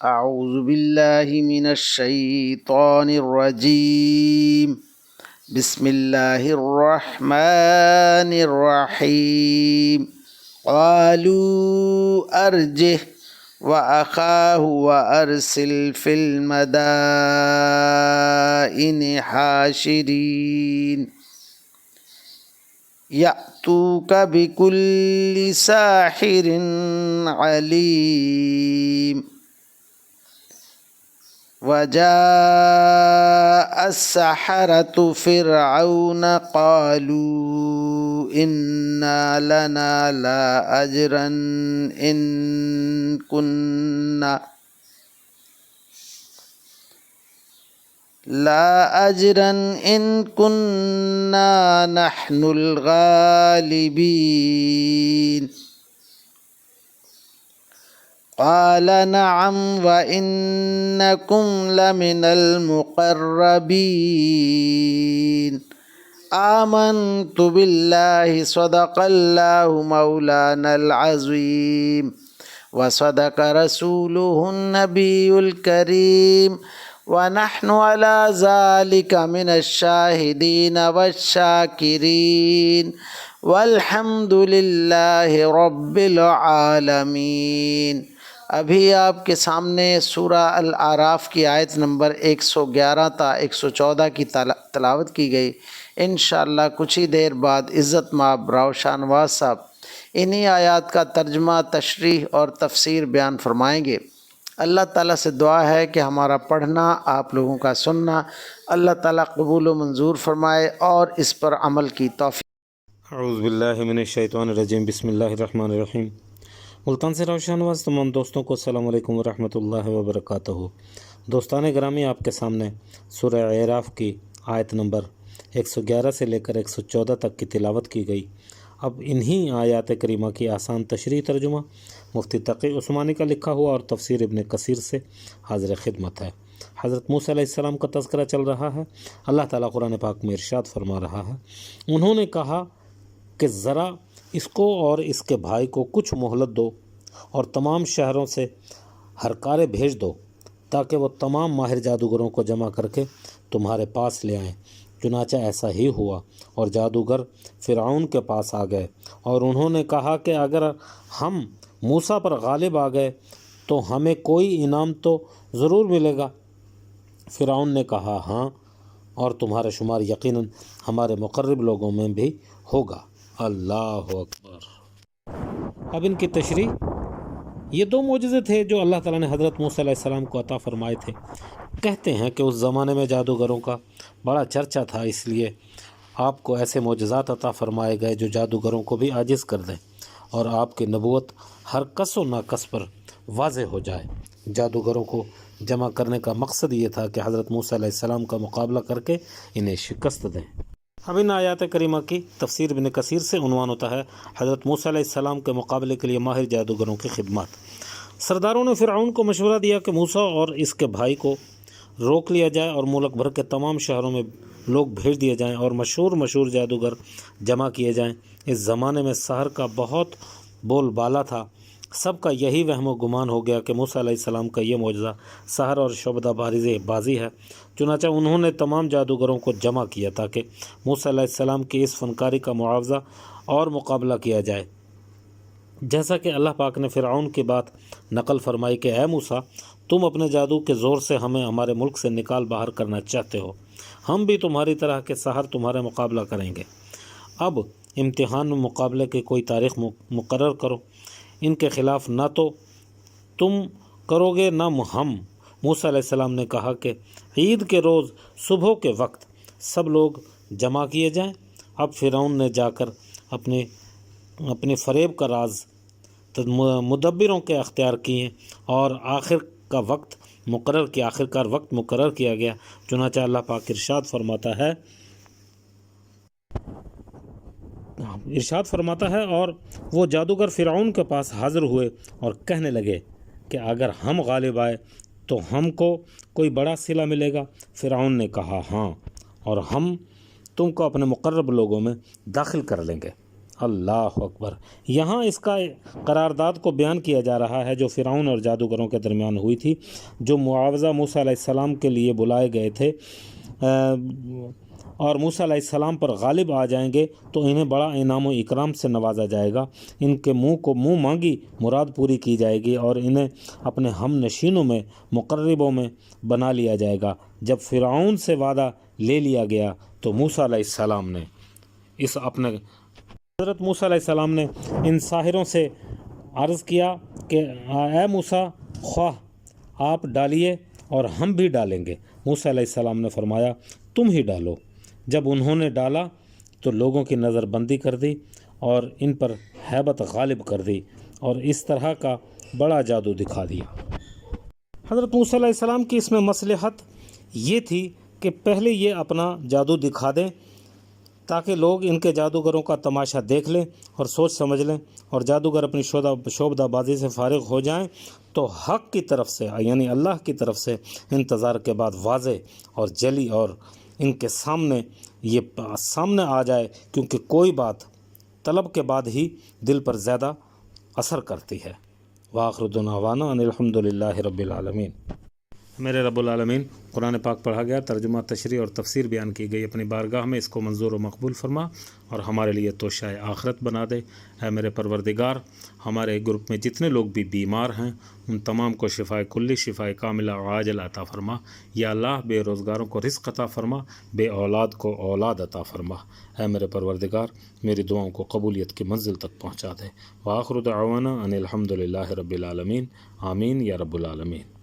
اعوذ باللہ من الشیطان الرجیم بسم اللہ الرحمن الرحیم قالوا ارجہ وأخاه وأرسل في المدائن حاشرين يأتوك بكل ساحر عليم وجاء السحرة فرعون قالوا إنا لنا لأجرا إن كنا نحن الغالبين قال نعم وإنكم لمن المقربين آمنت بالله صدق الله مولانا العظيم وصدق رسوله النبي الكريم ونحن على ذلك من الشاهدين والشاكرين والحمد لله رب العالمین۔ ابھی آپ کے سامنے سورہ الاعراف کی آیت نمبر 111 تا 114 کی تلاوت کی گئی۔ انشاءاللہ کچھ ہی دیر بعد عزت مآب راؤ شاہنواز صاحب انہی آیات کا ترجمہ، تشریح اور تفسیر بیان فرمائیں گے۔ اللہ تعالیٰ سے دعا ہے کہ ہمارا پڑھنا، آپ لوگوں کا سننا اللہ تعالیٰ قبول و منظور فرمائے اور اس پر عمل کی توفیق۔ اعوذ باللہ من الشیطان الرجیم، بسم اللہ الرحمن الرحیم۔ ملتان سے روشن واز تمام دوستوں کو السلام علیکم ورحمۃ اللہ وبرکاتہ۔ دوستان گرامی، آپ کے سامنے سورہ اعراف کی آیت نمبر 111 سے لے کر 114 تک کی تلاوت کی گئی۔ اب انہی آیات کریمہ کی آسان تشریح ترجمہ مفتی تقی عثمانی کا لکھا ہوا اور تفسیر ابن کثیر سے حاضر خدمت ہے۔ حضرت موسیٰ علیہ السلام کا تذکرہ چل رہا ہے۔ اللہ تعالیٰ قرآن پاک میں ارشاد فرما رہا ہے، انہوں نے کہا کہ ذرا اس کو اور اس کے بھائی کو کچھ مہلت دو اور تمام شہروں سے ہرکارے بھیج دو تاکہ وہ تمام ماہر جادوگروں کو جمع کر کے تمہارے پاس لے آئیں۔ چنانچہ ایسا ہی ہوا اور جادوگر فرعون کے پاس آ گئے اور انہوں نے کہا کہ اگر ہم موسیٰ پر غالب آ گئے تو ہمیں کوئی انعام تو ضرور ملے گا۔ فرعون نے کہا ہاں، اور تمہارا شمار یقیناً ہمارے مقرب لوگوں میں بھی ہوگا۔ اللہ اکبر۔ اب ان کی تشریح، یہ دو معجزے تھے جو اللہ تعالیٰ نے حضرت موسیٰ علیہ السلام کو عطا فرمائے تھے۔ کہتے ہیں کہ اس زمانے میں جادوگروں کا بڑا چرچا تھا، اس لیے آپ کو ایسے معجزات عطا فرمائے گئے جو جادوگروں کو بھی عاجز کر دیں اور آپ کی نبوت ہر کس و ناکس پر واضح ہو جائے۔ جادوگروں کو جمع کرنے کا مقصد یہ تھا کہ حضرت موسیٰ علیہ السلام کا مقابلہ کر کے انہیں شکست دیں۔ اب ان آیات کریمہ کی تفسیر ابن کثیر سے عنوان ہوتا ہے حضرت موسیٰ علیہ السلام کے مقابلے کے لیے ماہر جادوگروں کی خدمات۔ سرداروں نے فرعون کو مشورہ دیا کہ موسیٰ اور اس کے بھائی کو روک لیا جائے اور ملک بھر کے تمام شہروں میں لوگ بھیج دیے جائیں اور مشہور جادوگر جمع کیے جائیں۔ اس زمانے میں سحر کا بہت بول بالا تھا۔ سب کا یہی وہم و گمان ہو گیا کہ موسیٰ علیہ السلام کا یہ معجزہ سحر اور شعبدہ بازی ہے۔ چنانچہ انہوں نے تمام جادوگروں کو جمع کیا تاکہ موسیٰ علیہ السلام کی اس فنکاری کا معاوضہ اور مقابلہ کیا جائے۔ جیسا کہ اللہ پاک نے فرعون کی بات نقل فرمائی کہ اے موسیٰ، تم اپنے جادو کے زور سے ہمیں ہمارے ملک سے نکال باہر کرنا چاہتے ہو، ہم بھی تمہاری طرح کے سحر تمہارے مقابلہ کریں گے۔ اب امتحان میں مقابلے کی کوئی تاریخ مقرر کرو، ان کے خلاف نہ تو تم کرو گے نہ ہم۔ موسیٰ علیہ السلام نے کہا کہ عید کے روز صبح کے وقت سب لوگ جمع کیے جائیں۔ اب فرعون نے جا کر اپنے فریب کا راز مدبروں کے اختیار کیے اور آخرکار وقت مقرر کیا گیا۔ چنانچہ اللہ پاک ارشاد فرماتا ہے اور وہ جادوگر فرعون کے پاس حاضر ہوئے اور کہنے لگے کہ اگر ہم غالب آئے تو ہم کو کوئی بڑا صلہ ملے گا۔ فرعون نے کہا ہاں، اور ہم تم کو اپنے مقرب لوگوں میں داخل کر لیں گے۔ اللہ اکبر۔ یہاں اس کا قرارداد کو بیان کیا جا رہا ہے جو فرعون اور جادوگروں کے درمیان ہوئی تھی، جو معاوضہ موسیٰ علیہ السلام کے لیے بلائے گئے تھے اور موسیٰ علیہ السلام پر غالب آ جائیں گے تو انہیں بڑا انعام و اکرام سے نوازا جائے گا، ان کے منہ مانگی مراد پوری کی جائے گی اور انہیں اپنے ہم نشینوں میں مقربوں میں بنا لیا جائے گا۔ جب فرعون سے وعدہ لے لیا گیا تو موسیٰ علیہ السلام نے حضرت موسیٰ علیہ السلام نے ان ساحروں سے عرض کیا کہ اے موسیٰ، خواہ آپ ڈالیے اور ہم بھی ڈالیں گے۔ موسیٰ علیہ السلام نے فرمایا تم ہی ڈالو۔ جب انہوں نے ڈالا تو لوگوں کی نظر بندی کر دی اور ان پر ہیبت غالب کر دی اور اس طرح کا بڑا جادو دکھا دیا۔ حضرت موسیٰ علیہ السلام کی اس میں مصلحت یہ تھی کہ پہلے یہ اپنا جادو دکھا دیں تاکہ لوگ ان کے جادوگروں کا تماشا دیکھ لیں اور سوچ سمجھ لیں، اور جادوگر اپنی شعبدہ بازی سے فارغ ہو جائیں تو حق کی طرف سے یعنی اللہ کی طرف سے انتظار کے بعد واضح اور جلی اور ان کے سامنے آ جائے، کیونکہ کوئی بات طلب کے بعد ہی دل پر زیادہ اثر کرتی ہے۔ وآخر دعوانا ان الحمد للہ رب العالمین۔ میرے رب العالمین، قرآن پاک پڑھا گیا، ترجمہ، تشریح اور تفسیر بیان کی گئی، اپنی بارگاہ میں اس کو منظور و مقبول فرما اور ہمارے لیے توشہ آخرت بنا دے۔ اے میرے پروردگار، ہمارے گروپ میں جتنے لوگ بھی بیمار ہیں ان تمام کو شفائے کلی، شفائے کاملہ اور عاجل عطا فرما۔ یا اللہ، بے روزگاروں کو رزق عطا فرما، بے اولاد کو اولاد عطا فرما۔ اے میرے پروردگار، میری دعاؤں کو قبولیت کی منزل تک پہنچا دے۔ وآخر دعوانا ان الحمد للہ رب العالمین۔ آمین یا رب العالمین۔